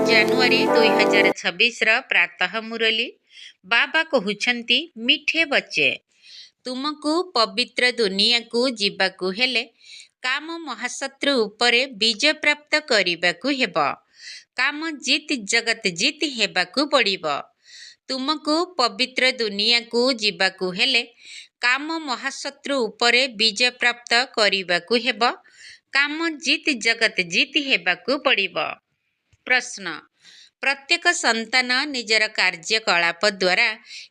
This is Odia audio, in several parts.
ଜାନୁଆରୀ 2026 ପ୍ରାତଃ ମୁରଲି ବାବା କହୁଛନ୍ତି ମିଠେ ବଚ୍ଚେ ତୁମକୁ ପବିତ୍ର ଦୁନିଆକୁ ଯିବାକୁ ହେଲେ କାମ ମହାଶତ୍ରୁ ଉପରେ ବିଜୟ ପ୍ରାପ୍ତ କରିବାକୁ ହେବ। କାମ ଜିତ୍ ଜଗତ ଜିତ୍ ହେବାକୁ ପଡ଼ିବ। ତୁମକୁ ପବିତ୍ର ଦୁନିଆକୁ ଯିବାକୁ ହେଲେ କାମ ମହାଶତ୍ରୁ ଉପରେ ବିଜୟ ପ୍ରାପ୍ତ କରିବାକୁ ହେବ। କାମ ଜିତ୍ ଜଗତ ଜିତ୍ ହେବାକୁ ପଡ଼ିବ। ପ୍ରଶ୍ନ, ପ୍ରତ୍ୟେକ ସନ୍ତାନ ନିଜର କାର୍ଯ୍ୟକଳାପ ଦ୍ୱାରା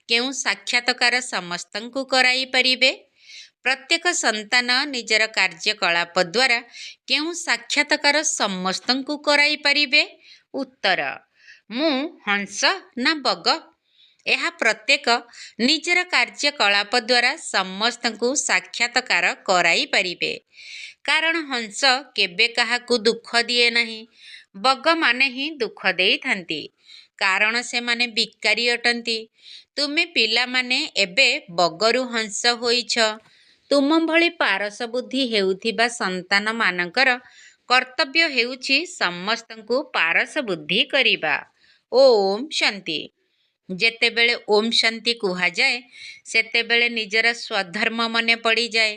କେଉଁ ସାକ୍ଷାତକାର ସମସ୍ତଙ୍କୁ କରାଇ ପାରିବେ? ପ୍ରତ୍ୟେକ ସନ୍ତାନ ନିଜର କାର୍ଯ୍ୟକଳାପ ଦ୍ୱାରା କେଉଁ ସାକ୍ଷାତକାର ସମସ୍ତଙ୍କୁ କରାଇ ପାରିବେ? ଉତ୍ତର, ମୁଁ ହଂସ ନା ବଗ? ଏହା ପ୍ରତ୍ୟେକ ନିଜର କାର୍ଯ୍ୟକଳାପ ଦ୍ୱାରା ସମସ୍ତଙ୍କୁ ସାକ୍ଷାତକାର କରାଇ ପାରିବେ। କାରଣ ହଂସ କେବେ କାହାକୁ ଦୁଃଖ ଦିଏ ନାହିଁ। ବଗମାନେ ହିଁ ଦୁଃଖ ଦେଇଥାନ୍ତି, କାରଣ ସେମାନେ ବିକାରୀ ଅଟନ୍ତି। ତୁମେ ପିଲାମାନେ ଏବେ ବଗରୁ ହଂସ ହୋଇଛ। ତୁମ ଭଳି ପାରସ ବୁଦ୍ଧି ହେଉଥିବା ସନ୍ତାନମାନଙ୍କର କର୍ତ୍ତବ୍ୟ ହେଉଛି ସମସ୍ତଙ୍କୁ ପାରସ ବୁଦ୍ଧି କରିବା। ଓମ୍ ଶାନ୍ତି। ଯେତେବେଳେ ଓମ୍ ଶାନ୍ତି କୁହାଯାଏ, ସେତେବେଳେ ନିଜର ସ୍ୱଧର୍ମ ମନେ ପଡ଼ିଯାଏ।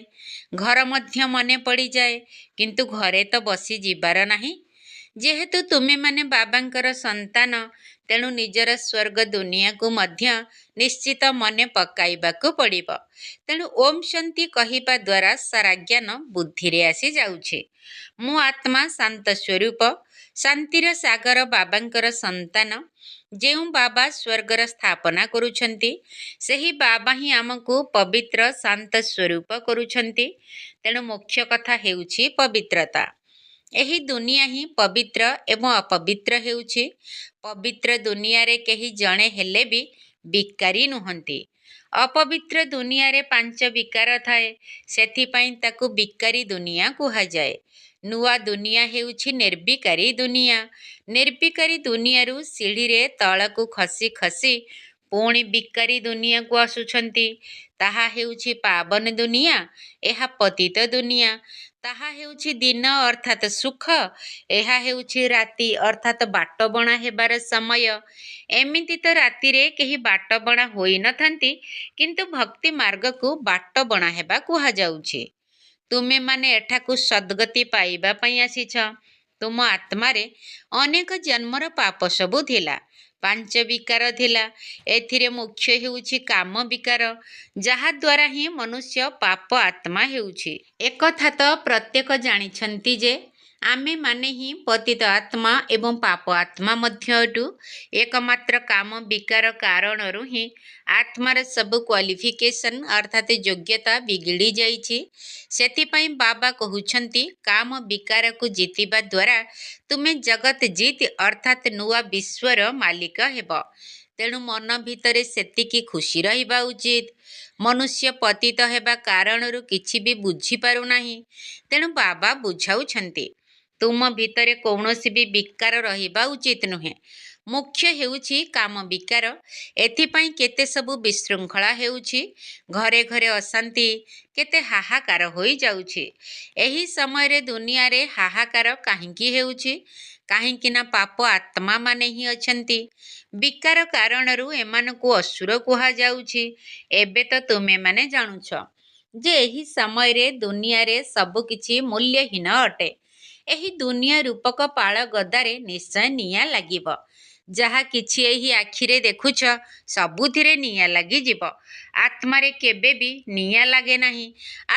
ଘର ମଧ୍ୟ ମନେ ପଡ଼ିଯାଏ, କିନ୍ତୁ ଘରେ ତ ବସିଯିବାର ନାହିଁ। ଯେହେତୁ ତୁମେମାନେ ବାବାଙ୍କର ସନ୍ତାନ, ତେଣୁ ନିଜର ସ୍ୱର୍ଗ ଦୁନିଆକୁ ମଧ୍ୟ ନିଶ୍ଚିତ ମନେ ପକାଇବାକୁ ପଡ଼ିବ। ତେଣୁ ଓମ୍ ଶାନ୍ତି କହିବା ଦ୍ୱାରା ସାରା ଜ୍ଞାନ ବୁଦ୍ଧିରେ ଆସିଯାଉଛି। ମୁଁ ଆତ୍ମା ଶାନ୍ତ ସ୍ୱରୂପ, ଶାନ୍ତିର ସାଗର ବାବାଙ୍କର ସନ୍ତାନ। ଯେଉଁ ବାବା ସ୍ୱର୍ଗର ସ୍ଥାପନା କରୁଛନ୍ତି, ସେହି ବାବା ହିଁ ଆମକୁ ପବିତ୍ର ଶାନ୍ତ ସ୍ୱରୂପ କରୁଛନ୍ତି। ତେଣୁ ମୁଖ୍ୟ କଥା ହେଉଛି ପବିତ୍ରତା। ଏହି ଦୁନିଆ ହିଁ ପବିତ୍ର ଏବଂ ଅପବିତ୍ର ହେଉଛି। ପବିତ୍ର ଦୁନିଆରେ କେହି ଜଣେ ହେଲେ ବି ବିକାରୀ ନୁହନ୍ତି। ଅପବିତ୍ର ଦୁନିଆରେ 5 ବିକାର ଥାଏ, ସେଥିପାଇଁ ତାକୁ ବିକାରୀ ଦୁନିଆ କୁହାଯାଏ। ନୂଆ ଦୁନିଆ ହେଉଛି ନିର୍ବିକାରୀ ଦୁନିଆ। ନିର୍ବିକାରୀ ଦୁନିଆରୁ ସିଢ଼ିରେ ତଳକୁ ଖସି ଖସି ପୁଣି ବିକାରୀ ଦୁନିଆକୁ ଆସୁଛନ୍ତି। ତାହା ହେଉଛି ପାବନ ଦୁନିଆ, ଏହା ପତିତ ଦୁନିଆ। ତାହା ହେଉଛି ଦିନ ଅର୍ଥାତ୍ ସୁଖ, ଏହା ହେଉଛି ରାତି ଅର୍ଥାତ୍ ବାଟବଣା ହେବାର ସମୟ। ଏମିତି ତ ରାତିରେ କେହି ବାଟବଣା ହୋଇନଥାନ୍ତି, କିନ୍ତୁ ଭକ୍ତି ମାର୍ଗକୁ ବାଟବଣା ହେବା କୁହାଯାଉଛି। ତୁମେମାନେ ଏଠାକୁ ସଦ୍ଗତି ପାଇବା ପାଇଁ ଆସିଛ। ତୁମ ଆତ୍ମାରେ ଅନେକ ଜନ୍ମର ପାପ ସବୁ ଥିଲା। 5 ବିକାର ଥିଲା। ଏଥିରେ ମୁଖ୍ୟ ହେଉଛି କାମ ବିକାର, ଯାହାଦ୍ୱାରା ହିଁ ମନୁଷ୍ୟ ପାପ ଆତ୍ମା ହେଉଛି। ଏକଥା ତ ପ୍ରତ୍ୟେକ ଜାଣିଛନ୍ତି ଯେ ଆମେମାନେ ହିଁ ପତିତ ଆତ୍ମା ଏବଂ ପାପ ଆତ୍ମା ମଧ୍ୟ ଅଟୁ। ଏକମାତ୍ର କାମ ବିକାର କାରଣରୁ ହିଁ ଆତ୍ମାର ସବୁ କ୍ୱାଲିଫିକେସନ୍ ଅର୍ଥାତ୍ ଯୋଗ୍ୟତା ବିଗିଡ଼ି ଯାଇଛି। ସେଥିପାଇଁ ବାବା କହୁଛନ୍ତି, କାମ ବିକାରକୁ ଜିତିବା ଦ୍ୱାରା ତୁମେ ଜଗତ ଜିତ୍ ଅର୍ଥାତ୍ ନୂଆ ବିଶ୍ୱର ମାଲିକ ହେବ। ତେଣୁ ମନ ଭିତରେ ସେତିକି ଖୁସି ରହିବା ଉଚିତ। ମନୁଷ୍ୟ ପତିତ ହେବା କାରଣରୁ କିଛି ବି ବୁଝିପାରୁନାହିଁ। ତେଣୁ ବାବା ବୁଝାଉଛନ୍ତି, ତୁମ ଭିତରେ କୌଣସି ବି ବିକାର ରହିବା ଉଚିତ ନୁହେଁ। ମୁଖ୍ୟ ହେଉଛି କାମ ବିକାର। ଏଥିପାଇଁ କେତେ ସବୁ ବିଶୃଙ୍ଖଳା ହେଉଛି। ଘରେ ଘରେ ଅଶାନ୍ତି, କେତେ ହାହାକାର ହୋଇଯାଉଛି। ଏହି ସମୟରେ ଦୁନିଆରେ ହାହାକାର କାହିଁକି ହେଉଛି? କାହିଁକି ନା ପାପ ଆତ୍ମାମାନେ ହିଁ ଅଛନ୍ତି। ବିକାର କାରଣରୁ ଏମାନଙ୍କୁ ଅସୁର କୁହାଯାଉଛି। ଏବେ ତ ତୁମେମାନେ ଜାଣୁଛ ଯେ ଏହି ସମୟରେ ଦୁନିଆରେ ସବୁକିଛି ମୂଲ୍ୟହୀନ ଅଟେ। ଏହି ଦୁନିଆ ରୂପକ ପାଳ ଗଦାରେ ନିଶ୍ଚୟ ନିଆଁ ଲାଗିବ। ଯାହା କିଛି ଏହି ଆଖିରେ ଦେଖୁଛ, ସବୁଥିରେ ନିଆଁ ଲାଗିଯିବ। ଆତ୍ମାରେ କେବେ ବି ନିଆଁ ଲାଗେ ନାହିଁ।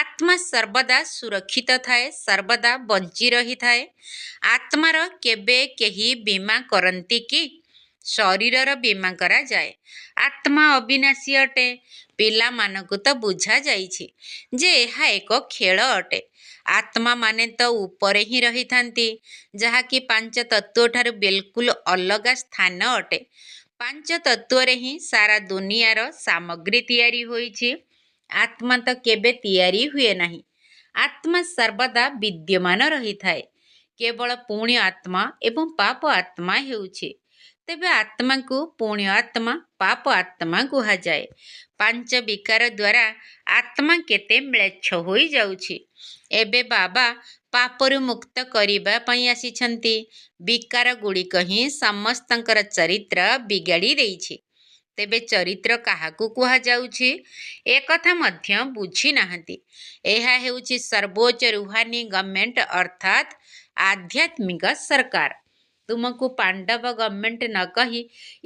ଆତ୍ମା ସର୍ବଦା ସୁରକ୍ଷିତ ଥାଏ, ସର୍ବଦା ବଞ୍ଚି ରହିଥାଏ। ଆତ୍ମାର କେବେ କେହି ବୀମା କରନ୍ତି କି? ଶରୀରର ବୀମା କରାଯାଏ। ଆତ୍ମା ଅବିନାଶୀ ଅଟେ। ପିଲାମାନଙ୍କୁ ତ ବୁଝାଯାଇଛି ଯେ ଏହା ଏକ ଖେଳ ଅଟେ। ଆତ୍ମାମାନେ ତ ଉପରେ ହିଁ ରହିଥାନ୍ତି, ଯାହାକି 5 ତତ୍ତ୍ୱଠାରୁ ବିଲକୁଲ ଅଲଗା ସ୍ଥାନ ଅଟେ। 5 ତତ୍ତ୍ୱରେ ହିଁ ସାରା ଦୁନିଆର ସାମଗ୍ରୀ ତିଆରି ହୋଇଛି। ଆତ୍ମା ତ କେବେ ତିଆରି ହୁଏ ନାହିଁ। ଆତ୍ମା ସର୍ବଦା ବିଦ୍ୟମାନ ରହିଥାଏ। କେବଳ ପୁଣ୍ୟ ଆତ୍ମା ଏବଂ ପାପ ଆତ୍ମା ହେଉଛି। ତେବେ ଆତ୍ମାକୁ ପୁଣ୍ୟ ଆତ୍ମା, ପାପ ଆତ୍ମା କୁହାଯାଏ। 5 ବିକାର ଦ୍ୱାରା ଆତ୍ମା କେତେ ମ୍ଲେଚ୍ଛ ହୋଇଯାଉଛି। ଏବେ ବାବା ପାପରୁ ମୁକ୍ତ କରିବା ପାଇଁ ଆସିଛନ୍ତି। ବିକାର ଗୁଡ଼ିକ ହିଁ ସମସ୍ତଙ୍କର ଚରିତ୍ର ବିଗାଡ଼ି ଦେଇଛି। ତେବେ ଚରିତ୍ର କାହାକୁ କୁହାଯାଉଛି ଏକଥା ମଧ୍ୟ ବୁଝି ନାହାନ୍ତି। ଏହା ହେଉଛି ସର୍ବୋଚ୍ଚ ରୁହାନୀ ଗଭର୍ଣ୍ଣମେଣ୍ଟ ଅର୍ଥାତ୍ ଆଧ୍ୟାତ୍ମିକ ସରକାର। ତୁମକୁ ପାଣ୍ଡବ ଗଭର୍ଣ୍ଣମେଣ୍ଟ ନ କହି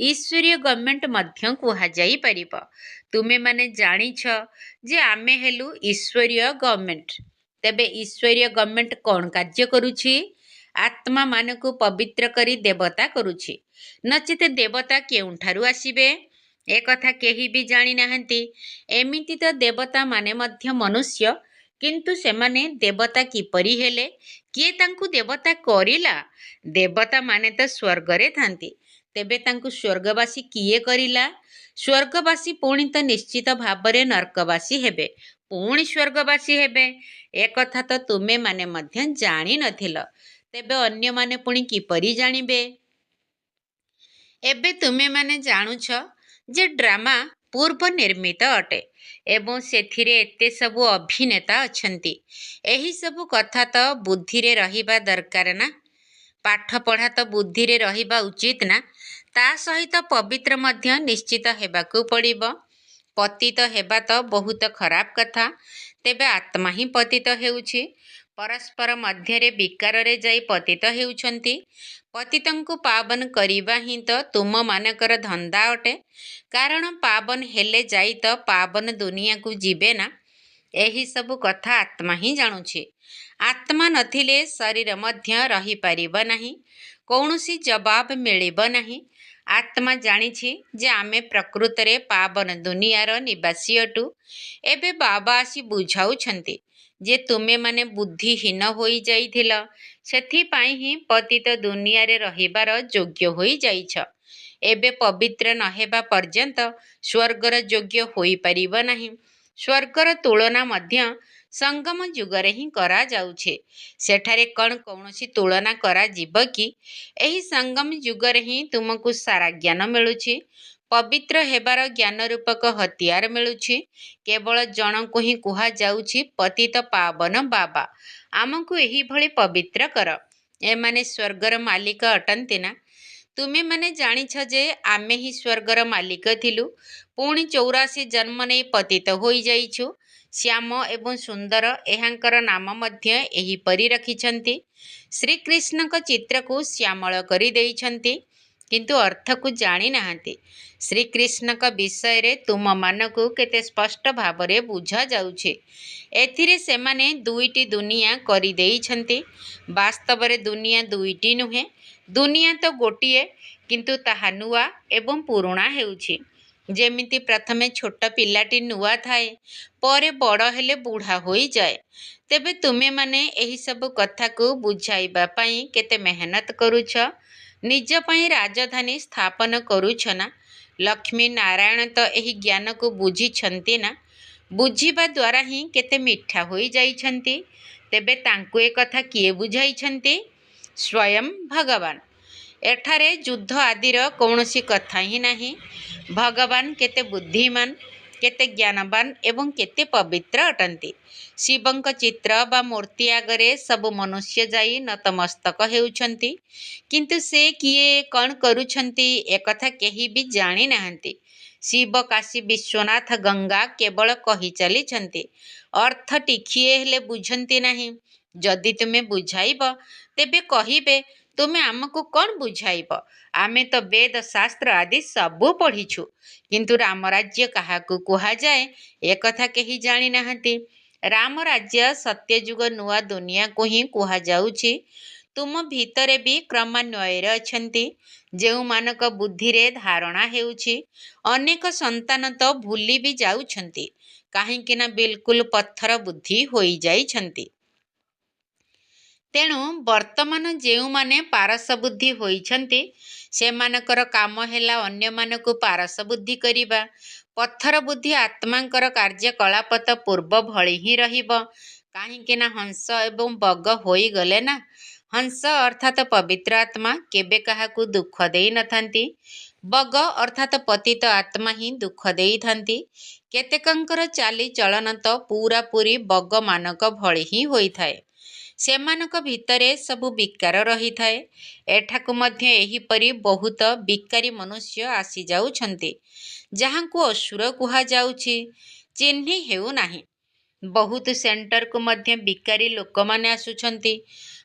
ଈଶ୍ୱରୀୟ ଗଭର୍ଣ୍ଣମେଣ୍ଟ ମଧ୍ୟ କୁହାଯାଇପାରିବ। ତୁମେମାନେ ଜାଣିଛ ଯେ ଆମେ ହେଲୁ ଈଶ୍ୱରୀୟ ଗଭର୍ଣ୍ଣମେଣ୍ଟ। ତେବେ ଈଶ୍ୱରୀୟ ଗଭର୍ଣ୍ଣମେଣ୍ଟ କ'ଣ କାର୍ଯ୍ୟ କରୁଛି? ଆତ୍ମାମାନଙ୍କୁ ପବିତ୍ର କରି ଦେବତା କରୁଛି। ନଚେତ ଦେବତା କେଉଁଠାରୁ ଆସିବେ ଏକଥା କେହି ବି ଜାଣିନାହାନ୍ତି। ଏମିତି ତ ଦେବତାମାନେ ମଧ୍ୟ ମନୁଷ୍ୟ, କିନ୍ତୁ ସେମାନେ ଦେବତା କିପରି ହେଲେ? କିଏ ତାଙ୍କୁ ଦେବତା କରିଲା? ଦେବତାମାନେ ତ ସ୍ୱର୍ଗରେ ଥାନ୍ତି। ତେବେ ତାଙ୍କୁ ସ୍ୱର୍ଗବାସୀ କିଏ କରିଲା? ସ୍ୱର୍ଗବାସୀ ପୁଣି ତ ନିଶ୍ଚିତ ଭାବରେ ନର୍କବାସୀ ହେବେ, ପୁଣି ସ୍ୱର୍ଗବାସୀ ହେବେ। ଏକଥା ତ ତୁମେମାନେ ମଧ୍ୟ ଜାଣିନଥିଲ। ତେବେ ଅନ୍ୟମାନେ ପୁଣି କିପରି ଜାଣିବେ? ଏବେ ତୁମେମାନେ ଜାଣୁଛ ଯେ ଡ୍ରାମା ପୂର୍ବ ନିର୍ମିତ ଅଟେ ଏବଂ ସେଥିରେ ଏତେ ସବୁ ଅଭିନେତା ଅଛନ୍ତି। ଏହି ସବୁ କଥା ତ ବୁଦ୍ଧିରେ ରହିବା ଦରକାର ନା। ପାଠପଢ଼ା ତ ବୁଦ୍ଧିରେ ରହିବା ଉଚିତ ନା। ତା ସହିତ ପବିତ୍ର ମଧ୍ୟ ନିଶ୍ଚିତ ହେବାକୁ ପଡ଼ିବ। ପତିତ ହେବା ତ ବହୁତ ଖରାପ କଥା। ତେବେ ଆତ୍ମା ହିଁ ପତିତ ହେଉଛି। ପରସ୍ପର ମଧ୍ୟରେ ବିକାରରେ ଯାଇ ପତିତ ହେଉଛନ୍ତି। ପତିତଙ୍କୁ ପାବନ କରିବା ହିଁ ତ ତୁମମାନଙ୍କର ଧନ୍ଦା ଅଟେ। କାରଣ ପାବନ ହେଲେ ଯାଇ ତ ପାବନ ଦୁନିଆକୁ ଯିବେ ନା। ଏହି ସବୁ କଥା ଆତ୍ମା ହିଁ ଜାଣୁଛି। ଆତ୍ମା ନଥିଲେ ଶରୀର ମଧ୍ୟ ରହିପାରିବ ନାହିଁ। କୌଣସି ଜବାବ ମିଳିବ ନାହିଁ। ଆତ୍ମା ଜାଣିଛି ଯେ ଆମେ ପ୍ରକୃତରେ ପାବନ ଦୁନିଆର ନିବାସୀ ଅଟୁ। ଏବେ ବାବା ଆସି ବୁଝାଉଛନ୍ତି ଯେ ତୁମେମାନେ ବୁଦ୍ଧିହୀନ ହୋଇଯାଇଥିଲ, ସେଥିପାଇଁ ହିଁ ପତିତ ଦୁନିଆରେ ରହିବାର ଯୋଗ୍ୟ ହୋଇଯାଇଛ। ଏବେ ପବିତ୍ର ନ ହେବା ପର୍ଯ୍ୟନ୍ତ ସ୍ୱର୍ଗର ଯୋଗ୍ୟ ହୋଇପାରିବ ନାହିଁ। ସ୍ୱର୍ଗର ତୁଳନା ମଧ୍ୟ ସଙ୍ଗମ ଯୁଗରେ ହିଁ କରାଯାଉଛି। ସେଠାରେ କ'ଣ କୌଣସି ତୁଳନା କରାଯିବ କି? ଏହି ସଙ୍ଗମ ଯୁଗରେ ହିଁ ତୁମକୁ ସାରା ଜ୍ଞାନ ମିଳୁଛି। ପବିତ୍ର ହେବାର ଜ୍ଞାନ ରୂପକ ହତିଆର ମିଳୁଛି। କେବଳ ଜଣଙ୍କୁ ହିଁ କୁହାଯାଉଛି ପତିତ ପାବନ ବାବା, ଆମକୁ ଏହିଭଳି ପବିତ୍ର କର। ଏମାନେ ସ୍ୱର୍ଗର ମାଲିକ ଅଟନ୍ତି ନା? ତୁମେମାନେ ଜାଣିଛ ଯେ ଆମେ ହିଁ ସ୍ୱର୍ଗର ମାଲିକ ଥିଲୁ, ପୁଣି 84 ଜନ୍ମ ନେଇ ପତିତ ହୋଇଯାଇଛୁ। ଶ୍ୟାମ ଏବଂ ସୁନ୍ଦର ଏହାଙ୍କର ନାମ ମଧ୍ୟ ଏହିପରି ରଖିଛନ୍ତି। ଶ୍ରୀକୃଷ୍ଣଙ୍କ ଚିତ୍ରକୁ ଶ୍ୟାମଳ କରି ଦେଇଛନ୍ତି, କିନ୍ତୁ ଅର୍ଥକୁ ଜାଣିନାହାନ୍ତି। ଶ୍ରୀକୃଷ୍ଣଙ୍କ ବିଷୟରେ ତୁମମାନଙ୍କୁ କେତେ ସ୍ପଷ୍ଟ ଭାବରେ ବୁଝାଯାଉଛି। ଏଥିରେ ସେମାନେ ଦୁଇଟି ଦୁନିଆ କରିଦେଇଛନ୍ତି। ବାସ୍ତବରେ ଦୁନିଆ ଦୁଇଟି ନୁହେଁ, ଦୁନିଆ ତ ଗୋଟିଏ, କିନ୍ତୁ ତାହା ନୂଆ ଏବଂ ପୁରୁଣା ହେଉଛି। ଯେମିତି ପ୍ରଥମେ ଛୋଟ ପିଲାଟି ନୂଆ ଥାଏ, ପରେ ବଡ଼ ହେଲେ ବୁଢ଼ା ହୋଇଯାଏ। ତେବେ ତୁମେମାନେ ଏହିସବୁ କଥାକୁ ବୁଝାଇବା ପାଇଁ କେତେ ମେହନତ କରୁଛ। ନିଜ ପାଇଁ ରାଜଧାନୀ ସ୍ଥାପନ କରୁଛ ନା? ଲକ୍ଷ୍ମୀ ନାରାୟଣ ତ ଏହି ଜ୍ଞାନକୁ ବୁଝିଛନ୍ତି ନା? ବୁଝିବା ଦ୍ୱାରା ହିଁ କେତେ ମିଠା ହୋଇଯାଇଛନ୍ତି। ତେବେ ତାଙ୍କୁ ଏକଥା କିଏ ବୁଝାଇଛନ୍ତି? ସ୍ୱୟଂ ଭଗବାନ। ଏଠାରେ ଯୁଦ୍ଧ ଆଦିର କୌଣସି କଥା ହିଁ ନାହିଁ। ଭଗବାନ କେତେ ବୁଦ୍ଧିମାନ, କେତେ ଜ୍ଞାନବାନ ଏବଂ କେତେ ପବିତ୍ର ଅଟନ୍ତି। ଶିବଙ୍କ ଚିତ୍ର ବା ମୂର୍ତ୍ତି ଆଗରେ ସବୁ ମନୁଷ୍ୟ ଯାଇ ନତମସ୍ତକ ହେଉଛନ୍ତି, କିନ୍ତୁ ସେ କିଏ, କ'ଣ କରୁଛନ୍ତି ଏକଥା କେହି ବି ଜାଣିନାହାନ୍ତି। ଶିବ, କାଶୀ ବିଶ୍ୱନାଥ, ଗଙ୍ଗା କେବଳ କହି ଚାଲିଛନ୍ତି, ଅର୍ଥ ଟିକିଏ ହେଲେ ବୁଝନ୍ତି ନାହିଁ। ଯଦି ତୁମେ ବୁଝାଇବ, ତେବେ କହିବେ ତୁମେ ଆମକୁ କ'ଣ ବୁଝାଇବ? ଆମେ ତ ବେଦ ଶାସ୍ତ୍ର ଆଦି ସବୁ ପଢ଼ିଛୁ, କିନ୍ତୁ ରାମରାଜ୍ୟ କାହାକୁ କୁହାଯାଏ ଏକଥା କେହି ଜାଣିନାହାନ୍ତି। ରାମରାଜ୍ୟ ସତ୍ୟଯୁଗ ନୂଆ ଦୁନିଆକୁ ହିଁ କୁହାଯାଉଛି। ତୁମ ଭିତରେ ବି କ୍ରମାନ୍ୱୟରେ ଅଛନ୍ତି, ଯେଉଁମାନଙ୍କ ବୁଦ୍ଧିରେ ଧାରଣା ହେଉଛି। ଅନେକ ସନ୍ତାନ ତ ଭୁଲି ବି ଯାଉଛନ୍ତି, କାହିଁକି ନା ବିଲକୁଲ ପଥର ବୁଦ୍ଧି ହୋଇଯାଇଛନ୍ତି। ତେଣୁ ବର୍ତ୍ତମାନ ଯେଉଁମାନେ ପାରସ ବୁଦ୍ଧି ହୋଇଛନ୍ତି, ସେମାନଙ୍କର କାମ ହେଲା ଅନ୍ୟମାନଙ୍କୁ ପାରସ ବୁଦ୍ଧି କରିବା। ପଥର ବୁଦ୍ଧି ଆତ୍ମାଙ୍କର କାର୍ଯ୍ୟକଳାପ ତ ପୂର୍ବ ଭଳି ହିଁ ରହିବ, କାହିଁକି ନା ହଂସ ଏବଂ ବଗ ହୋଇଗଲେ ନା। ହଂସ ଅର୍ଥାତ୍ ପବିତ୍ର ଆତ୍ମା କେବେ କାହାକୁ ଦୁଃଖ ଦେଇନଥାନ୍ତି। ବଗ ଅର୍ଥାତ୍ ପତିତ ଆତ୍ମା ହିଁ ଦୁଃଖ ଦେଇଥାନ୍ତି। କେତେକଙ୍କର ଚାଲିଚଳନ ତ ପୂରାପୂରି ବଗମାନଙ୍କ ଭଳି ହିଁ ହୋଇଥାଏ। ସେମାନଙ୍କ ଭିତରେ ସବୁ ବିକାର ରହିଥାଏ। ଏଠାକୁ ମଧ୍ୟ ଏହିପରି ବହୁତ ବିକାରୀ ମନୁଷ୍ୟ ଆସିଯାଉଛନ୍ତି, ଯାହାଙ୍କୁ ଅସୁର କୁହାଯାଉଛି, ଚିହ୍ନି ହେଉନାହିଁ। ବହୁତ ସେଣ୍ଟରକୁ ମଧ୍ୟ ବିକାରୀ ଲୋକମାନେ ଆସୁଛନ୍ତି,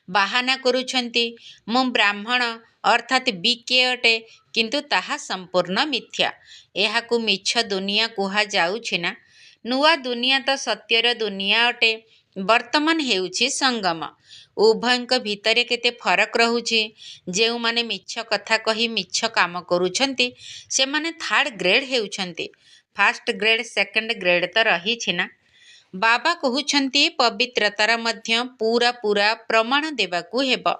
ବାହାନା କରୁଛନ୍ତି, ମୁଁ ବ୍ରାହ୍ମଣ ଅର୍ଥାତ୍ ବିକେ ଅଟେ, କିନ୍ତୁ ତାହା ସମ୍ପୂର୍ଣ୍ଣ ମିଥ୍ୟା। ଏହାକୁ ମିଛ ଦୁନିଆ କୁହାଯାଉଛି ନା? ନୂଆ ଦୁନିଆ ତ ସତ୍ୟର ଦୁନିଆ ଅଟେ। ବର୍ତ୍ତମାନ ହେଉଛି ସଙ୍ଗମ। ଉଭୟଙ୍କ ଭିତରେ କେତେ ଫରକ ରହୁଛି। ଯେଉଁମାନେ ମିଛ କଥା କହି ମିଛ କାମ କରୁଛନ୍ତି, ସେମାନେ ଥାର୍ଡ଼ ଗ୍ରେଡ୍ ହେଉଛନ୍ତି। ଫାଷ୍ଟ ଗ୍ରେଡ୍, ସେକେଣ୍ଡ ଗ୍ରେଡ୍ ତ ରହିଛି ନା? ବାବା କହୁଛନ୍ତି ପବିତ୍ରତାର ମଧ୍ୟ ପୁରା ପ୍ରମାଣ ଦେବାକୁ ହେବ।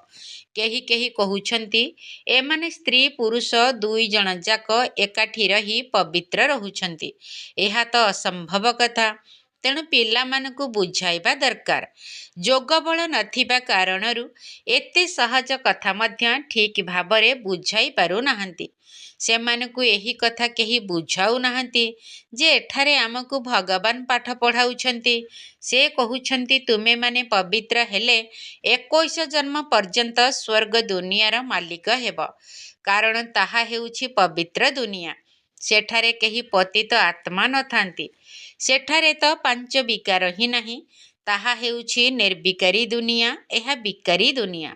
କେହି କହୁଛନ୍ତି ଏମାନେ ସ୍ତ୍ରୀ ପୁରୁଷ ଦୁଇ ଜଣ ଯାକ ଏକାଠି ରହି ପବିତ୍ର ରହୁଛନ୍ତି। ଏହା ତ ଅସମ୍ଭବ କଥା। ତେଣୁ ପିଲାମାନଙ୍କୁ ବୁଝାଇବା ଦରକାର। ଯୋଗବଳ ନଥିବା କାରଣରୁ ଏତେ ସହଜ କଥା ମଧ୍ୟ ଠିକ୍ ଭାବରେ ବୁଝାଇ ପାରୁନାହାନ୍ତି। ସେମାନଙ୍କୁ ଏହି କଥା କେହି ବୁଝାଉନାହାନ୍ତି ଯେ ଏଠାରେ ଆମକୁ ଭଗବାନ ପାଠ ପଢ଼ାଉଛନ୍ତି। ସେ କହୁଛନ୍ତି ତୁମେମାନେ ପବିତ୍ର ହେଲେ 21 ଜନ୍ମ ପର୍ଯ୍ୟନ୍ତ ସ୍ୱର୍ଗ ଦୁନିଆର ମାଲିକ ହେବ। କାରଣ ତାହା ହେଉଛି ପବିତ୍ର ଦୁନିଆ। ସେଠାରେ କେହି ପତିତ ଆତ୍ମା ନଥାନ୍ତି। ସେଠାରେ ତ ପାଞ୍ଚ ବିକାର ହିଁ ନାହିଁ। ତାହା ହେଉଛି ନିର୍ବିକାରୀ ଦୁନିଆ। ଏହା ବିକାରୀ ଦୁନିଆ।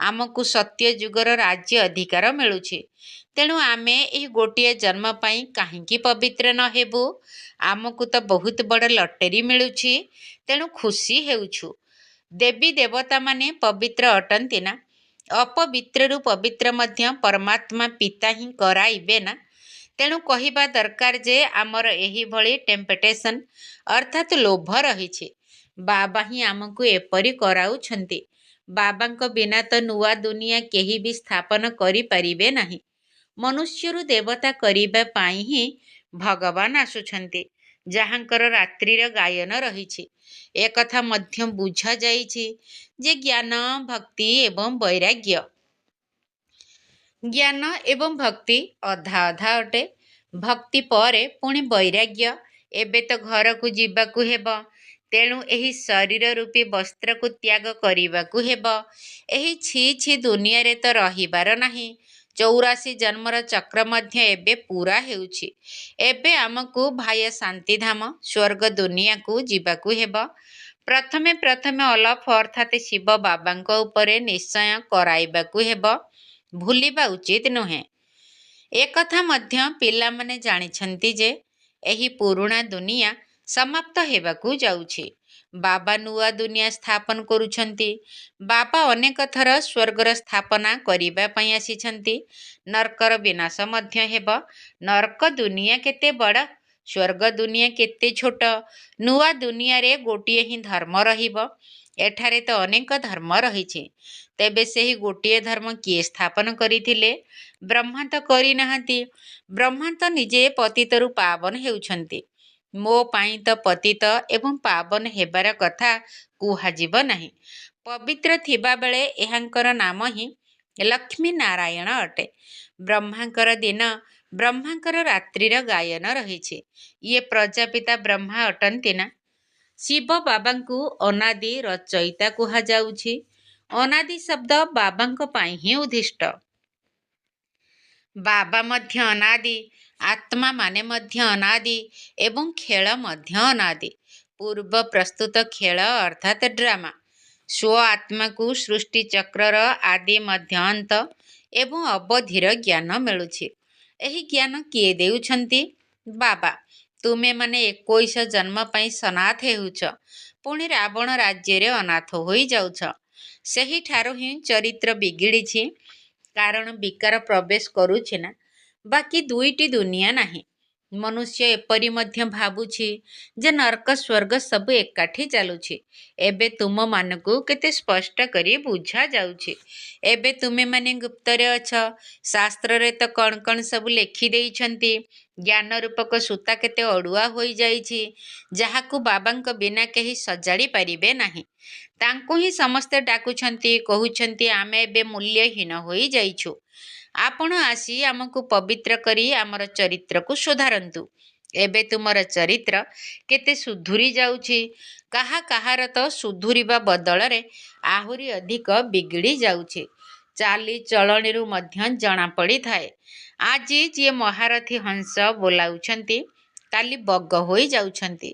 ଆମକୁ ସତ୍ୟ ଯୁଗର ରାଜ୍ୟ ଅଧିକାର ମିଳୁଛି। ତେଣୁ ଆମେ ଏହି ଗୋଟିଏ ଜନ୍ମ ପାଇଁ କାହିଁକି ପବିତ୍ର ନ ହେବୁ? ଆମକୁ ତ ବହୁତ ବଡ଼ ଲଟେରୀ ମିଳୁଛି। ତେଣୁ ଖୁସି ହେଉଛୁ। ଦେବୀ ଦେବତାମାନେ ପବିତ୍ର ଅଟନ୍ତି ନା? ଅପବିତ୍ରରୁ ପବିତ୍ର ମଧ୍ୟ ପରମାତ୍ମା ପିତା ହିଁ କରାଇବେ ନା? ତେଣୁ କହିବା ଦରକାର ଯେ ଆମର ଏହିଭଳି ଟେମ୍ପଟେସନ୍ ଅର୍ଥାତ୍ ଲୋଭ ରହିଛି। ବାବା ହିଁ ଆମକୁ ଏପରି କରାଉଛନ୍ତି। ବାବାଙ୍କ ବିନା ତ ନୂଆ ଦୁନିଆ କେହି ବି ସ୍ଥାପନ କରିପାରିବେ ନାହିଁ। ମନୁଷ୍ୟରୁ ଦେବତା କରିବା ପାଇଁ ହିଁ ଭଗବାନ ଆସୁଛନ୍ତି, ଯାହାଙ୍କର ରାତ୍ରିର ଗାୟନ ରହିଛି। ଏକଥା ମଧ୍ୟ ବୁଝାଯାଇଛି ଯେ ଜ୍ଞାନ, ଭକ୍ତି ଏବଂ ବୈରାଗ୍ୟ। ଜ୍ଞାନ ଏବଂ ଭକ୍ତି ଅଧା ଅଧା ଅଟେ। ଭକ୍ତି ପରେ ପୁଣି ବୈରାଗ୍ୟ। ଏବେ ତ ଘରକୁ ଯିବାକୁ ହେବ। ତେଣୁ ଏହି ଶରୀର ରୂପୀ ବସ୍ତ୍ରକୁ ତ୍ୟାଗ କରିବାକୁ ହେବ। ଏହି ଛି ଦୁନିଆରେ ତ ରହିବାର ନାହିଁ। 84 ଜନ୍ମର ଚକ୍ର ମଧ୍ୟ ଏବେ ପୂରା ହେଉଛି। ଏବେ ଆମକୁ ଭାୟା ଶାନ୍ତିଧାମ ସ୍ୱର୍ଗ ଦୁନିଆକୁ ଯିବାକୁ ହେବ। ପ୍ରଥମେ ଅଲଫ ଅର୍ଥାତ୍ ଶିବ ବାବାଙ୍କ ଉପରେ ନିଶ୍ଚୟ କରାଇବାକୁ ହେବ। ଭୁଲିବା ଉଚିତ ନୁହେଁ। ଏକଥା ମଧ୍ୟ ପିଲାମାନେ ଜାଣିଛନ୍ତି ଯେ ଏହି ପୁରୁଣା ଦୁନିଆ ସମାପ୍ତ ହେବାକୁ ଯାଉଛି। ବାବା ନୂଆ ଦୁନିଆ ସ୍ଥାପନ କରୁଛନ୍ତି। ବାବା ଅନେକ ଥର ସ୍ୱର୍ଗର ସ୍ଥାପନା କରିବା ପାଇଁ ଆସିଛନ୍ତି। ନର୍କର ବିନାଶ ମଧ୍ୟ ହେବ। ନର୍କ ଦୁନିଆ କେତେ ବଡ଼, ସ୍ୱର୍ଗ ଦୁନିଆ କେତେ ଛୋଟ। ନୂଆ ଦୁନିଆରେ ଗୋଟିଏ ହିଁ ଧର୍ମ ରହିବ। ଏଠାରେ ତ ଅନେକ ଧର୍ମ ରହିଛି। ତେବେ ସେହି ଗୋଟିଏ ଧର୍ମ କିଏ ସ୍ଥାପନ କରିଥିଲେ? ବ୍ରହ୍ମା ତ କରିନାହାନ୍ତି। ବ୍ରହ୍ମା ତ ନିଜେ ପତିତରୁ ପାବନ ହେଉଛନ୍ତି। ମୋ ପାଇଁ ତ ପତିତ ଏବଂ ପାବନ ହେବାର କଥା କୁହାଯିବ ନାହିଁ। ପବିତ୍ର ଥିବାବେଳେ ଏହାଙ୍କର ନାମ ହିଁ ଲକ୍ଷ୍ମୀ ନାରାୟଣ ଅଟେ। ବ୍ରହ୍ମାଙ୍କର ଦିନ, ବ୍ରହ୍ମାଙ୍କର ରାତ୍ରିର ଗାୟନ ରହିଛି। ଇଏ ପ୍ରଜାପିତା ବ୍ରହ୍ମା ଅଟନ୍ତି ନା? ଶିବ ବାବାଙ୍କୁ ଅନାଦି ରଚୟିତା କୁହାଯାଉଛି। ଅନାଦି ଶବ୍ଦ ବାବାଙ୍କ ପାଇଁ ହିଁ ଉଦ୍ଦିଷ୍ଟ। ବାବା ମଧ୍ୟ ଅନାଦି, ଆତ୍ମାମାନେ ମଧ୍ୟ ଅନାଦି ଏବଂ ଖେଳ ମଧ୍ୟ ଅନାଦି। ପୂର୍ବ ପ୍ରସ୍ତୁତ ଖେଳ ଅର୍ଥାତ୍ ଡ୍ରାମା। ସ୍ୱ ଆତ୍ମାକୁ ସୃଷ୍ଟି ଚକ୍ରର ଆଦି ମଧ୍ୟ ଅନ୍ତ ଏବଂ ଅବଧିର ଜ୍ଞାନ ମିଳୁଛି। ଏହି ଜ୍ଞାନ କିଏ ଦେଉଛନ୍ତି? ବାବା। ତୁମେମାନେ 21 ଜନ୍ମ ପାଇଁ ସନାଥ ହେଉଛ, ପୁଣି ରାବଣ ରାଜ୍ୟରେ ଅନାଥ ହୋଇଯାଉଛ। ସେହିଠାରୁ ହିଁ ଚରିତ୍ର ବିଗିଡ଼ିଛି। କାରଣ ବିକାର ପ୍ରବେଶ କରୁଛି ନା? ବାକି ଦୁଇଟି ଦୁନିଆ ନାହିଁ। ମନୁଷ୍ୟ ଏପରି ମଧ୍ୟ ଭାବୁଛି ଯେ ନର୍କ ସ୍ୱର୍ଗ ସବୁ ଏକାଠି ଚାଲୁଛି। ଏବେ ତୁମମାନଙ୍କୁ କେତେ ସ୍ପଷ୍ଟ କରି ବୁଝାଯାଉଛି। ଏବେ ତୁମେମାନେ ଗୁପ୍ତରେ ଅଛ। ଶାସ୍ତ୍ରରେ ତ କ'ଣ ସବୁ ଲେଖି ଦେଇଛନ୍ତି। ଜ୍ଞାନ ରୂପକ ସୂତା କେତେ ଅଡ଼ୁଆ ହୋଇଯାଇଛି, ଯାହାକୁ ବାବାଙ୍କ ବିନା କେହି ସଜାଡ଼ି ପାରିବେ ନାହିଁ। ତାଙ୍କୁ ହିଁ ସମସ୍ତେ ଡାକୁଛନ୍ତି, କହୁଛନ୍ତି ଆମେ ଏବେ ମୂଲ୍ୟହୀନ ହୋଇଯାଇଛୁ। ଆପଣ ଆସି ଆମକୁ ପବିତ୍ର କରି ଆମର ଚରିତ୍ରକୁ ସୁଧାରନ୍ତୁ। ଏବେ ତୁମର ଚରିତ୍ର କେତେ ସୁଧୁରି ଯାଉଛି। କାହାର ତ ସୁଧୁରିବା ବଦଳରେ ଆହୁରି ଅଧିକ ବିଗିଡ଼ି ଯାଉଛି। ଚାଲିଚଳଣିରୁ ମଧ୍ୟ ଜଣାପଡ଼ିଥାଏ। ଆଜି ଯିଏ ମହାରଥୀ ହଂସ ବୋଲାଉଛନ୍ତି, କାଲି ବଗ ହୋଇ ଯାଉଛନ୍ତି।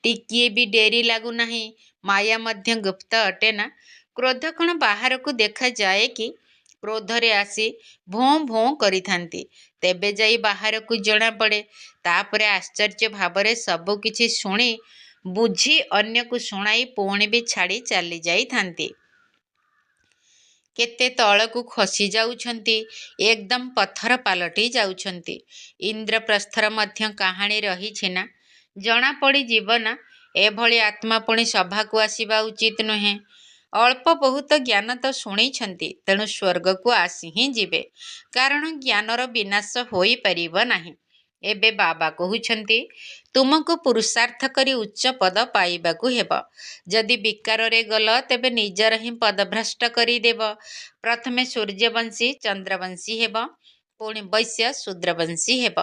ଟିକିଏ ବି ଡେରି ଲାଗୁନାହିଁ। ମାୟା ମଧ୍ୟ ଗୁପ୍ତ ଅଟେ ନା। କ୍ରୋଧ କ'ଣ ବାହାରକୁ ଦେଖାଯାଏ କି? କ୍ରୋଧରେ ଆସି ଭୋଁ ଭୋଁ କରିଥାନ୍ତି, ତେବେ ଯାଇ ବାହାରକୁ ଜଣାପଡ଼େ। ତାପରେ ଆଶ୍ଚର୍ଯ୍ୟ ଭାବରେ ସବୁ କିଛି ଶୁଣି ବୁଝି ଅନ୍ୟକୁ ଶୁଣାଇ ପୁଣି ବି ଛାଡ଼ି ଚାଲି ଯାଇଥାନ୍ତି। କେତେ ତଳକୁ ଖସି ଯାଉଛନ୍ତି, ଏକଦମ ପଥର ପାଲଟି ଯାଉଛନ୍ତି। ଇନ୍ଦ୍ରପ୍ରସ୍ଥର ମଧ୍ୟ କାହାଣୀ ରହିଛି ନା, ଜଣାପଡ଼ିଯିବ ନା। ଏଭଳି ଆତ୍ମା ପୁଣି ସଭାକୁ ଆସିବା ଉଚିତ ନୁହେଁ। ଅଳ୍ପ ବହୁତ ଜ୍ଞାନ ତ ଶୁଣିଛନ୍ତି, ତେଣୁ ସ୍ୱର୍ଗକୁ ଆସି ହିଁ ଯିବେ, କାରଣ ଜ୍ଞାନର ବିନାଶ ହୋଇପାରିବ ନାହିଁ। ଏବେ ବାବା କହୁଛନ୍ତି, ତୁମକୁ ପୁରୁଷାର୍ଥ କରି ଉଚ୍ଚ ପଦ ପାଇବାକୁ ହେବ। ଯଦି ବିକାରରେ ଗଲ, ତେବେ ନିଜର ହିଁ ପଦଭ୍ରଷ୍ଟ କରିଦେବ। ପ୍ରଥମେ ସୂର୍ଯ୍ୟବଂଶୀ ଚନ୍ଦ୍ରବଂଶୀ ହେବ, ପୁଣି ବୈଶ୍ୟ ଶୂଦ୍ରବଂଶୀ ହେବ।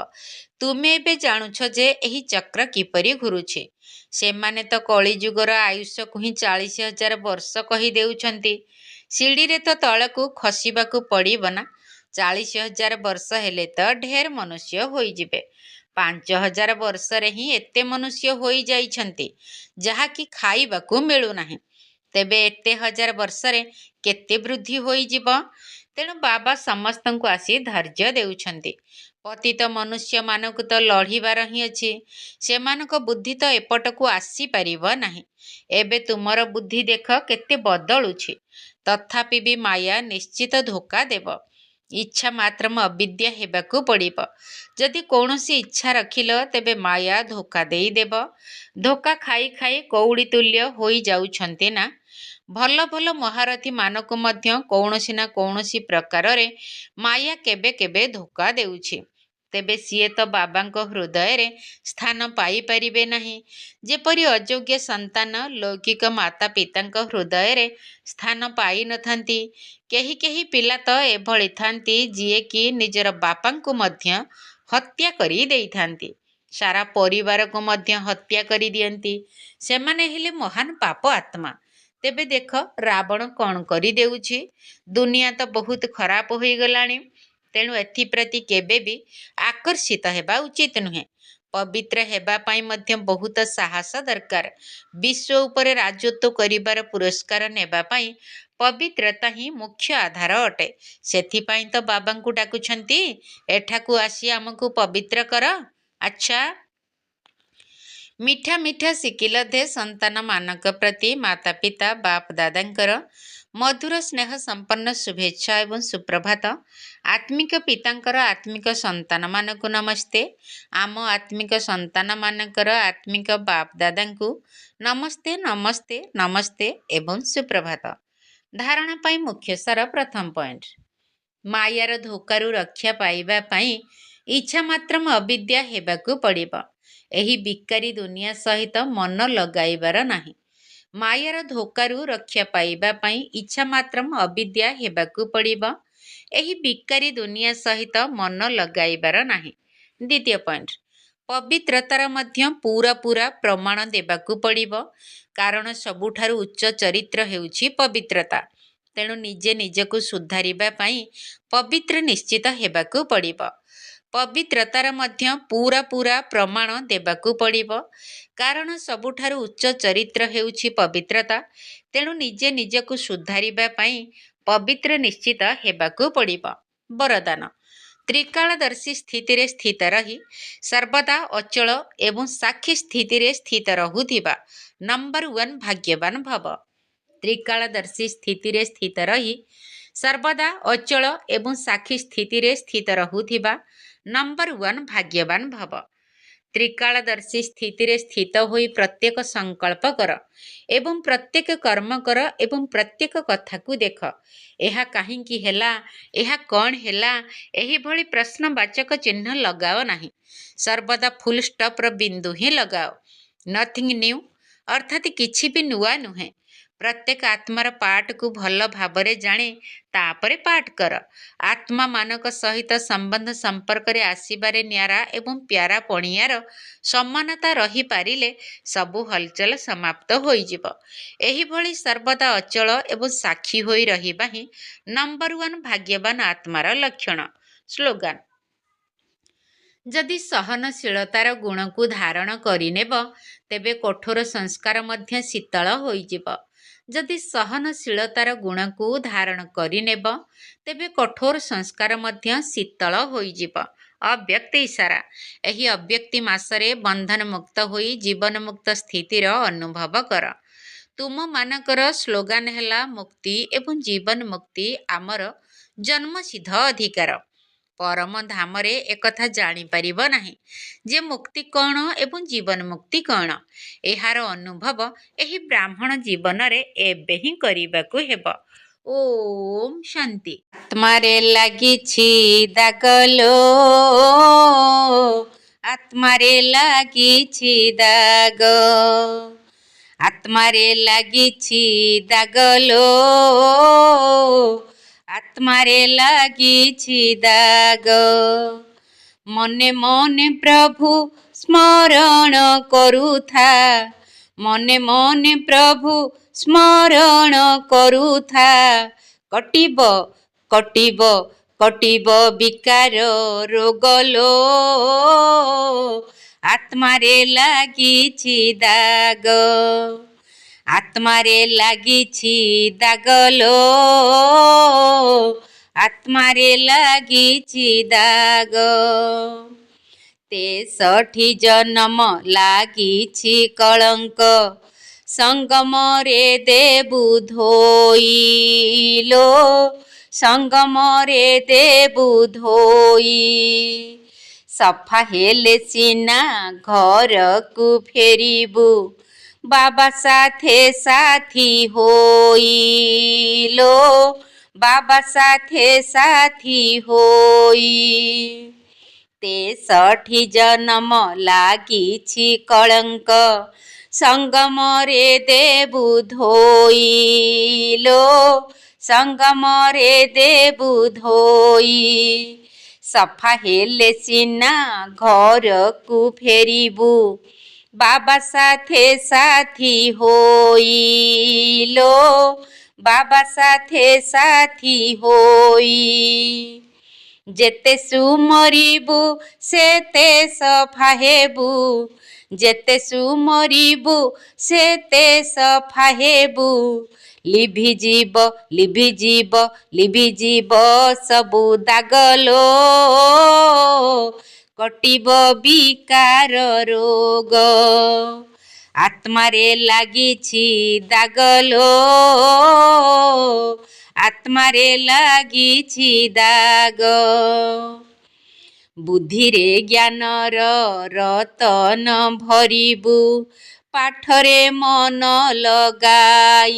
ତୁମେ ଏବେ ଜାଣୁଛ ଯେ ଏହି ଚକ୍ର କିପରି ଘୁରୁଛି। ସେମାନେ ତ କଳିଯୁଗର ଆୟୁଷକୁ ହିଁ 40,000 ବର୍ଷ କହିଦେଉଛନ୍ତି। ସିଡ଼ିରେ ତ ତଳକୁ ଖସିବାକୁ ପଡ଼ିବ ନା। 40,000 ବର୍ଷ ହେଲେ ତ ଢେର ମନୁଷ୍ୟ ହୋଇଯିବେ। 5,000 ବର୍ଷରେ ହିଁ ଏତେ ମନୁଷ୍ୟ ହୋଇଯାଇଛନ୍ତି, ଯାହାକି ଖାଇବାକୁ ମିଳୁନାହିଁ। ତେବେ ଏତେ ହଜାର ବର୍ଷରେ କେତେ ବୃଦ୍ଧି ହୋଇଯିବ। ତେଣୁ ବାବା ସମସ୍ତଙ୍କୁ ଆସି ଧୈର୍ଯ୍ୟ ଦେଉଛନ୍ତି। ପତିତ ମନୁଷ୍ୟମାନଙ୍କୁ ତ ଲଢ଼ିବାର ହିଁ ଅଛି। ସେମାନଙ୍କ ବୁଦ୍ଧି ତ ଏପଟକୁ ଆସିପାରିବ ନାହିଁ। ଏବେ ତୁମର ବୁଦ୍ଧି ଦେଖ କେତେ ବଦଳୁଛି। ତଥାପି ବି ମାୟା ନିଶ୍ଚିତ ଧୋକା ଦେବ। ଇଚ୍ଛା ମାତ୍ରମ ଅବିଦ୍ୟା ହେବାକୁ ପଡ଼ିବ। ଯଦି କୌଣସି ଇଚ୍ଛା ରଖିଲ, ତେବେ ମାୟା ଧୋକା ଦେଇଦେବ। ଧୋକା ଖାଇ ଖାଇ କଉଡ଼ି ତୁଲ୍ୟ ହୋଇଯାଉଛନ୍ତି ନା। ଭଲ ଭଲ ମହାରଥୀମାନଙ୍କୁ ମଧ୍ୟ କୌଣସି ନା କୌଣସି ପ୍ରକାରରେ ମାୟା କେବେ କେବେ ଧୋକା ଦେଉଛି। ତେବେ ସିଏ ତ ବାବାଙ୍କ ହୃଦୟରେ ସ୍ଥାନ ପାଇପାରିବେ ନାହିଁ। ଯେପରି ଅଯୋଗ୍ୟ ସନ୍ତାନ ଲୌକିକ ମାତା ପିତାଙ୍କ ହୃଦୟରେ ସ୍ଥାନ ପାଇନଥାନ୍ତି। କେହି କେହି ପିଲା ତ ଏଭଳି ଥାନ୍ତି, ଯିଏକି ନିଜର ବାପାଙ୍କୁ ମଧ୍ୟ ହତ୍ୟା କରି ଦେଇଥାନ୍ତି। ସାରା ପରିବାରକୁ ମଧ୍ୟ ହତ୍ୟା କରିଦିଅନ୍ତି। ସେମାନେ ହେଲେ ମହାନ ପାପ ଆତ୍ମା। ତେବେ ଦେଖ ରାବଣ କ'ଣ କରିଦେଉଛି। ଦୁନିଆ ତ ବହୁତ ଖରାପ ହୋଇଗଲାଣି। ତେଣୁ ଏଥିପ୍ରତି କେବେ ବି ଆକର୍ଷିତ ହେବା ଉଚିତ ନୁହେଁ। ପବିତ୍ର ହେବା ପାଇଁ ମଧ୍ୟ ବହୁତ ସାହସ ଦରକାର। ବିଶ୍ୱ ଉପରେ ରାଜତ୍ୱ କରିବାର ପୁରସ୍କାର ନେବା ପାଇଁ ପବିତ୍ରତା ହିଁ ମୁଖ୍ୟ ଆଧାର ଅଟେ। ସେଥିପାଇଁ ତ ବାବାଙ୍କୁ ଡାକୁଛନ୍ତି, ଏଠାକୁ ଆସି ଆମକୁ ପବିତ୍ର କର। ଆଚ୍ଛା, ମିଠା ମିଠା ଶିଖିଲ ଦେ ସନ୍ତାନମାନଙ୍କ ପ୍ରତି ମାତା ପିତା ବାପ ଦାଦାଙ୍କର ମଧୁର ସ୍ନେହ ସମ୍ପନ୍ନ ଶୁଭେଚ୍ଛା ଏବଂ ସୁପ୍ରଭାତ। ଆତ୍ମିକ ପିତାଙ୍କର ଆତ୍ମିକ ସନ୍ତାନମାନଙ୍କୁ ନମସ୍ତେ। ଆମ ଆତ୍ମିକ ସନ୍ତାନମାନଙ୍କର ଆତ୍ମିକ ବାପ ଦାଦାଙ୍କୁ ନମସ୍ତେ ନମସ୍ତେ ନମସ୍ତେ ଏବଂ ସୁପ୍ରଭାତ। ଧାରଣା ପାଇଁ ମୁଖ୍ୟ ସାର। ପ୍ରଥମ ପଏଣ୍ଟ, ମାୟାର ଧୋକାରୁ ରକ୍ଷା ପାଇବା ପାଇଁ ଇଚ୍ଛା ମାତ୍ରମ ଅବିଦ୍ୟା ହେବାକୁ ପଡ଼ିବ। ଏହି ବିକାରୀ ଦୁନିଆ ସହିତ ମନ ଲଗାଇବାର ନାହିଁ। ମାୟାର ଧୋକାରୁ ରକ୍ଷା ପାଇବା ପାଇଁ ଇଚ୍ଛା ମାତ୍ରମ ଅବିଦ୍ୟା ହେବାକୁ ପଡ଼ିବ। ଏହି ବିକାରୀ ଦୁନିଆ ସହିତ ମନ ଲଗାଇବାର ନାହିଁ। ଦ୍ୱିତୀୟ ପଏଣ୍ଟ, ପବିତ୍ରତାର ମଧ୍ୟ ପୁରା ପ୍ରମାଣ ଦେବାକୁ ପଡ଼ିବ। କାରଣ ସବୁଠାରୁ ଉଚ୍ଚ ଚରିତ୍ର ହେଉଛି ପବିତ୍ରତା। ତେଣୁ ନିଜେ ନିଜକୁ ସୁଧାରିବା ପାଇଁ ପବିତ୍ର ନିଶ୍ଚିତ ହେବାକୁ ପଡ଼ିବ। ପବିତ୍ରତାର ମଧ୍ୟ ପୁରା ପ୍ରମାଣ ଦେବାକୁ ପଡ଼ିବ। କାରଣ ସବୁଠାରୁ ଉଚ୍ଚ ଚରିତ୍ର ହେଉଛି ପବିତ୍ରତା। ତେଣୁ ନିଜେ ନିଜକୁ ସୁଧାରିବା ପାଇଁ ପବିତ୍ର ନିଶ୍ଚିତ ହେବାକୁ ପଡ଼ିବ। ବରଦାନ, ତ୍ରିକାଳଦର୍ଶୀ ସ୍ଥିତିରେ ସ୍ଥିତ ରହି ସର୍ବଦା ଅଚଳ ଏବଂ ସାକ୍ଷୀ ସ୍ଥିତିରେ ସ୍ଥିତ ରହୁଥିବା ନମ୍ବର 1 ଭାଗ୍ୟବାନ ଭବ। ତ୍ରିକାଳଦର୍ଶୀ ସ୍ଥିତିରେ ସ୍ଥିତ ରହି ସର୍ବଦା ଅଚଳ ଏବଂ ସାକ୍ଷୀ ସ୍ଥିତିରେ ସ୍ଥିତ ରହୁଥିବା ନମ୍ବର 1 ଭାଗ୍ୟବାନ ଭବ। ତ୍ରିକାଳଦର୍ଶୀ ସ୍ଥିତିରେ ସ୍ଥିତ ହୋଇ ପ୍ରତ୍ୟେକ ସଂକଳ୍ପ କର ଏବଂ ପ୍ରତ୍ୟେକ କର୍ମ କର ଏବଂ ପ୍ରତ୍ୟେକ କଥାକୁ ଦେଖ। ଏହା କାହିଁକି ହେଲା, ଏହା କ'ଣ ହେଲା, ଏହିଭଳି ପ୍ରଶ୍ନବାଚକ ଚିହ୍ନ ଲଗାଅ ନାହିଁ। ସର୍ବଦା ଫୁଲ ଷ୍ଟପ୍ର ବିନ୍ଦୁ ହିଁ ଲଗାଅ। ନଥିଙ୍ଗ ନ୍ୟୁ ଅର୍ଥାତ୍ କିଛି ବି ନୂଆ ନୁହେଁ। ପ୍ରତ୍ୟେକ ଆତ୍ମାର ପାଠକୁ ଭଲ ଭାବରେ ଜାଣି ତାପରେ ପାଠ କର। ଆତ୍ମାମାନଙ୍କ ସହିତ ସମ୍ବନ୍ଧ ସମ୍ପର୍କରେ ଆସିବାରେ ନ୍ୟାରା ଏବଂ ପ୍ୟାରା ପଣିଆର ସମାନତା ରହିପାରିଲେ ସବୁ ହଲଚଲ ସମାପ୍ତ ହୋଇଯିବ। ଏହିଭଳି ସର୍ବଦା ଅଚଳ ଏବଂ ସାକ୍ଷୀ ହୋଇ ରହିବା ହିଁ ନମ୍ବର 1 ଭାଗ୍ୟବାନ ଆତ୍ମାର ଲକ୍ଷଣ। ସ୍ଲୋଗାନ: ଯଦି ସହନଶୀଳତାର ଗୁଣକୁ ଧାରଣ କରିନେବ, ତେବେ କଠୋର ସଂସ୍କାର ମଧ୍ୟ ଶୀତଳ ହୋଇଯିବ। ଯଦି ସହନଶୀଳତାର ଗୁଣକୁ ଧାରଣ କରିନେବ, ତେବେ କଠୋର ସଂସ୍କାର ମଧ୍ୟ ଶୀତଳ ହୋଇଯିବ। ଅବ୍ୟକ୍ତ ଇଶାରା: ଏହି ଅବ୍ୟକ୍ତି ମାସରେ ବନ୍ଧନମୁକ୍ତ ହୋଇ ଜୀବନମୁକ୍ତ ସ୍ଥିତିର ଅନୁଭବ କର। ତୁମମାନଙ୍କର ସ୍ଲୋଗାନ ହେଲା ମୁକ୍ତି ଏବଂ ଜୀବନ ମୁକ୍ତି ଆମର ଜନ୍ମସିଦ୍ଧ ଅଧିକାର। ପରମ ଧାମରେ ଏକଥା ଜାଣିପାରିବ ନାହିଁ ଯେ ମୁକ୍ତି କ'ଣ ଏବଂ ଜୀବନ ମୁକ୍ତି କ'ଣ। ଏହାର ଅନୁଭବ ଏହି ବ୍ରାହ୍ମଣ ଜୀବନରେ ଏବେ ହିଁ କରିବାକୁ ହେବ। ଓମ୍ ଶାନ୍ତି। ଆତ୍ମାରେ ଲାଗିଛି ଦାଗଲୋ, ଆତ୍ମାରେ ଲାଗିଛି ଦାଗ, ଆତ୍ମାରେ ଲାଗିଛି ଦାଗଲୋ, ଆତ୍ମାରେ ଲାଗିଛି ଦାଗ। ମନେ ମନେ ପ୍ରଭୁ ସ୍ମରଣ କରୁଥା, ମନେ ମନେ ପ୍ରଭୁ ସ୍ମରଣ କରୁଥା। କଟିବ କଟିବ କଟିବ ବିକାର ରୋଗଲୋ, ଆତ୍ମାରେ ଲାଗିଛି ଦାଗ, ଆତ୍ମାରେ ଲାଗିଛି ଦାଗଲୋ, ଆତ୍ମାରେ ଲାଗିଛି ଦାଗ। 63 ଜନମ ଲାଗିଛି କଳଙ୍କ, ସଙ୍ଗମରେ ଦେବୁ ଧୋଇଲୋ, ସଙ୍ଗମରେ ଦେବୁ ଧୋଇ। ସଫା ହେଲେ ସିନା ଘରକୁ ଫେରିବୁ, ବାବା ସାଥେ ସାଥୀ ହୋଇଲୋ, ବାବା ସାଥେ ସାଥୀ ହୋଇ। 63 ଜନମ ଲାଗିଛି କଳଙ୍କ, ସଙ୍ଗମରେ ଦେବୁ ଧୋଇଲୋ, ସଙ୍ଗମରେ ଦେବୁ ଧୋଇ। ସଫା ହେଲେ ସିନା ଘରକୁ ଫେରିବୁ, ବାବା ସାଥେ ସାଥୀ ହୋଇଲୋ, ବାବା ସାଥେ ସାଥୀ ହୋଇ। ଯେତେ ସୁମରିବୁ ସେତେ ସଫା ହେବୁ, ଯେତେ ସୁମରିବୁ ସେତେ ସଫା ହେବୁ। ଲିଭିଯିବ ଲିଭିଯିବ ଲିଭିଯିବ ସବୁ ଦାଗଲୋ, କଟିବ ବିକାର ରୋଗ। ଆତ୍ମାରେ ଲାଗିଛି ଦାଗଲୋ, ଆତ୍ମାରେ ଲାଗିଛି ଦାଗ। ବୁଦ୍ଧିରେ ଜ୍ଞାନର ରତନ ଭରିବୁ, ପାଠରେ ମନ ଲଗାଇଲୋ,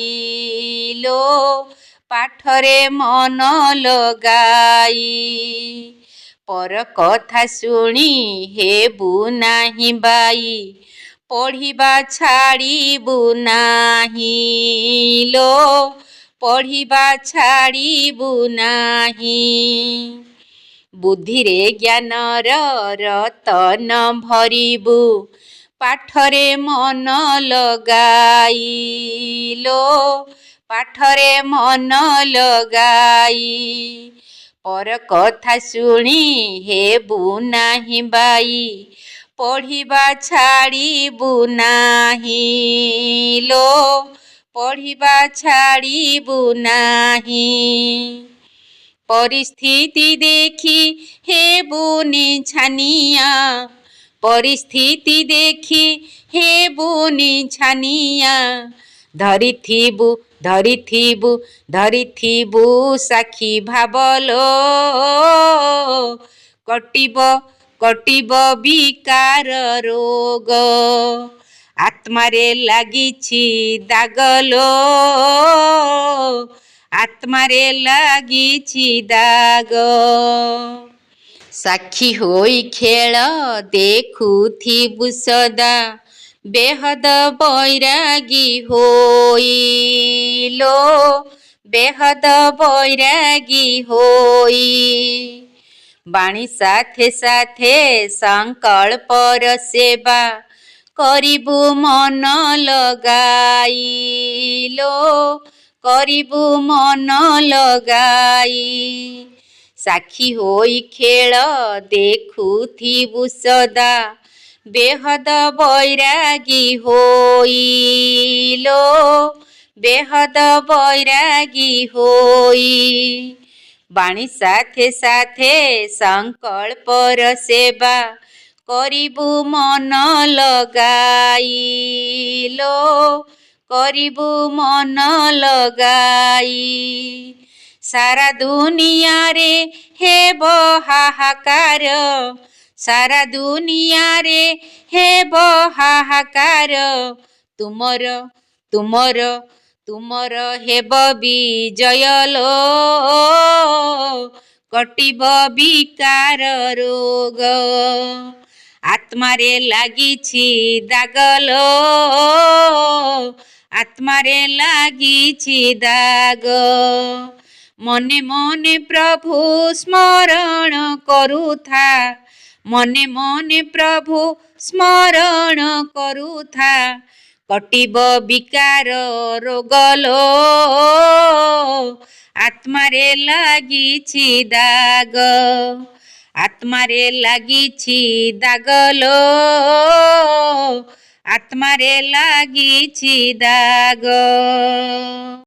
ପାଠରେ ମନ ଲଗାଇ। ପର କଥା ଶୁଣି ହେବୁ ନାହିଁ ବାଇ, ପଢ଼ିବା ଛାଡ଼ିବୁ ନାହିଁଲୋ, ପଢ଼ିବା ଛାଡ଼ିବୁ ନାହିଁ। ବୁଦ୍ଧିରେ ଜ୍ଞାନର ରତନ ଭରିବୁ, ପାଠରେ ମନ ଲଗାଇଲୋ, ପାଠରେ ମନ ଲଗାଇ। ପର କଥା ଶୁଣି ହେବୁ ନାହିଁ ବାଇ, ପଢ଼ିବା ଛାଡ଼ିବୁ ନାହିଁଲୋ, ପଢ଼ିବା ଛାଡ଼ିବୁ ନାହିଁ। ପରିସ୍ଥିତି ଦେଖି ହେବୁନି ଛାନିଆ, ପରିସ୍ଥିତି ଦେଖି ହେବୁନି ଛାନିଆ। ଧରିଥିବୁ ଧରିଥିବୁ ଧରିଥିବୁ ସାକ୍ଷୀ ଭାବଲୋ, କଟିବ କଟିବ ବିକାର ରୋଗ। ଆତ୍ମାରେ ଲାଗିଛି ଦାଗଲୋ, ଆତ୍ମାରେ ଲାଗିଛି ଦାଗ। ସାକ୍ଷୀ ହୋଇ ଖେଳ ଦେଖୁଥିବୁ ସଦା, ବେହଦ ବୈରାଗୀ ହୋଇଲୋ, ବେହଦ ବୈରାଗୀ ହୋଇ। ବାଣୀ ସାଥେ ସାଥେ ସଂକଳ୍ପର ସେବା କରିବୁ ମନ ଲଗାଇଲୋ, କରିବୁ ମନ ଲଗାଇ। ସାକ୍ଷୀ ହୋଇ ଖେଳ ଦେଖୁଥିବୁ ସଦା, ବେହଦ ବୈରାଗୀ ହୋଇଲୋ, ବେହଦ ବୈରାଗୀ ହୋଇ। ବାଣୀ ସାଥେ ସାଥେ ସଂକଳ୍ପର ସେବା କରିବୁ ମନ ଲଗାଇଲୋ, କରିବୁ ମନ ଲଗାଇ। ସାରା ଦୁନିଆରେ ହେବ ହାହାକାର, ସାରା ଦୁନିଆରେ ହେବ ହାହାକାର, ତୁମର ତୁମର ତୁମର ହେବ ବିଜୟ ଲୋ, କଟିବ ବିକାର ରୋଗ। ଆତ୍ମାରେ ଲାଗିଛି ଦାଗ ଲୋ, ଆତ୍ମାରେ ଲାଗିଛି ଦାଗ। ମନେ ମନେ ପ୍ରଭୁ ସ୍ମରଣ କରୁଥା, ମନେ ମନେ ପ୍ରଭୁ ସ୍ମରଣ କରୁଥା, କଟିବ ବିକାର ରୋଗ ଲୋ, ଆତ୍ମାରେ ଲାଗିଛି ଦାଗ, ଆତ୍ମାରେ ଲାଗିଛି ଦାଗ ଲୋ, ଆତ୍ମାରେ ଲାଗିଛି ଦାଗ।